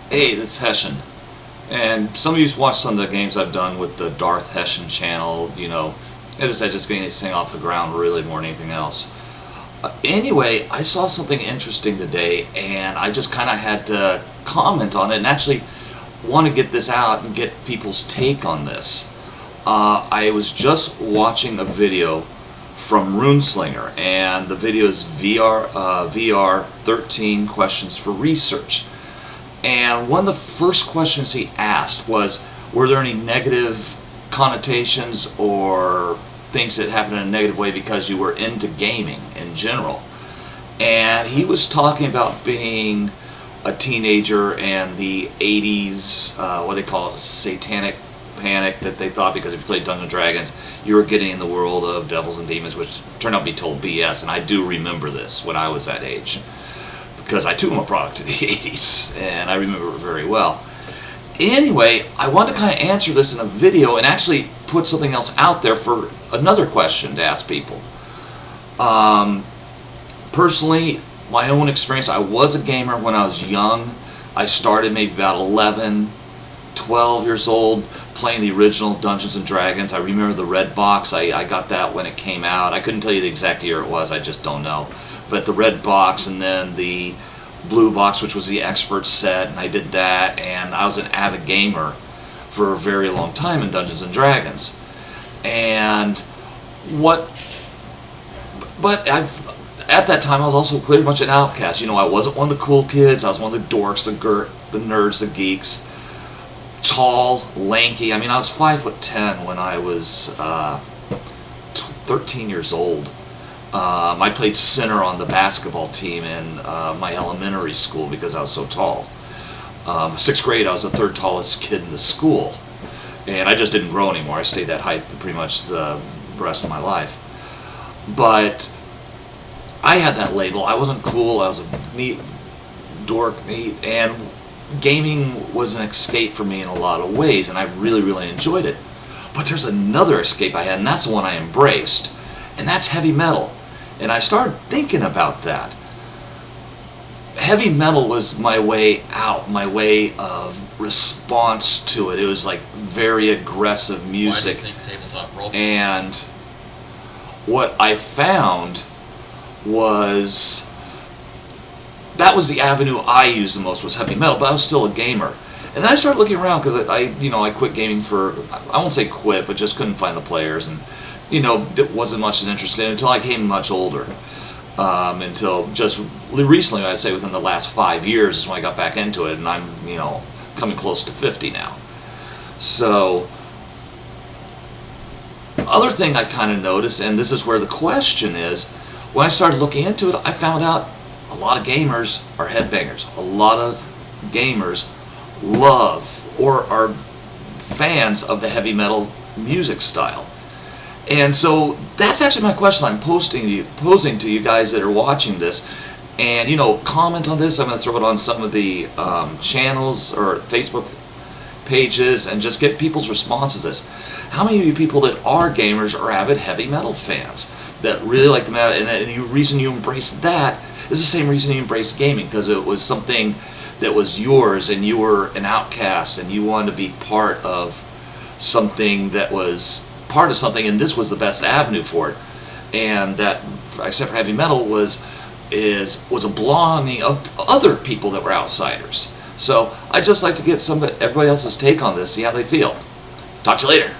Hey, this is Hessian. And some of you watched some of the games I've done with the Darth Hessian channel, as I said, just getting this thing off the ground really more than anything else. Anyway, I saw something interesting today, and I just kind of had to comment on it and actually want to get this out and get people's take on this. I was just watching a video from RuneSlinger, and the video is VR 13 questions for research. And one of the first questions he asked was, were there any negative connotations or things that happened in a negative way because you were into gaming in general? And he was talking about being a teenager and the 80s, what they call it, satanic panic, that they thought because if you played Dungeons & Dragons, you were getting in the world of devils and demons, which turned out to be total BS. And I do remember this when I was that age, because I too am a product of the 80s, and I remember it very well. Anyway, I wanted to kind of answer this in a video and actually put something else out there for another question to ask people. Personally, my own experience, I was a gamer when I was young. I started maybe about 11, 12 years old playing the original Dungeons & Dragons. I remember the red box. I got that when it came out. I couldn't tell you the exact year it was, I just don't know. But the red box and then the blue box, which was the expert set, and I did that, and I was an avid gamer for a very long time in Dungeons & Dragons. At that time I was also pretty much an outcast. I wasn't one of the cool kids. I was one of the dorks, the nerds, the geeks. Tall, lanky. I was 5'10" when I was 13 years old. I played center on the basketball team in my elementary school because I was so tall. 6th grade, I was the third tallest kid in the school. And I just didn't grow anymore. I stayed that height pretty much the rest of my life. But I had that label. I wasn't cool. I was a neat dork, and gaming was an escape for me in a lot of ways, and I really, really enjoyed it. But there's another escape I had, and that's the one I embraced, and that's heavy metal. And I started thinking about that. Heavy metal was my way out, my way of response to it. It was like very aggressive music. Why do you think tabletop role? And what I found was that was the avenue I used the most, was heavy metal, but I was still a gamer. And then I started looking around because I quit gaming for, I won't say quit, but just couldn't find the players, and it wasn't much interested in until I came much older. Until just recently, I'd say within the last 5 years is when I got back into it, and I'm, coming close to 50 now. So, other thing I kind of noticed, and this is where the question is, when I started looking into it, I found out a lot of gamers are headbangers. A lot of gamers love or are fans of the heavy metal music style. And so that's actually my question I'm posing to you guys that are watching this. And, comment on this. I'm going to throw it on some of the channels or Facebook pages and just get people's responses to this. How many of you people that are gamers are avid heavy metal fans that really like the metal, and the reason you embrace that is the same reason you embrace gaming, because it was something that was yours and you were an outcast and you wanted to be part of something that was part of something, and this was the best avenue for it. And that, except for heavy metal, was a belonging of other people that were outsiders. So I'd just like to get everybody else's take on this, see how they feel. Talk to you later.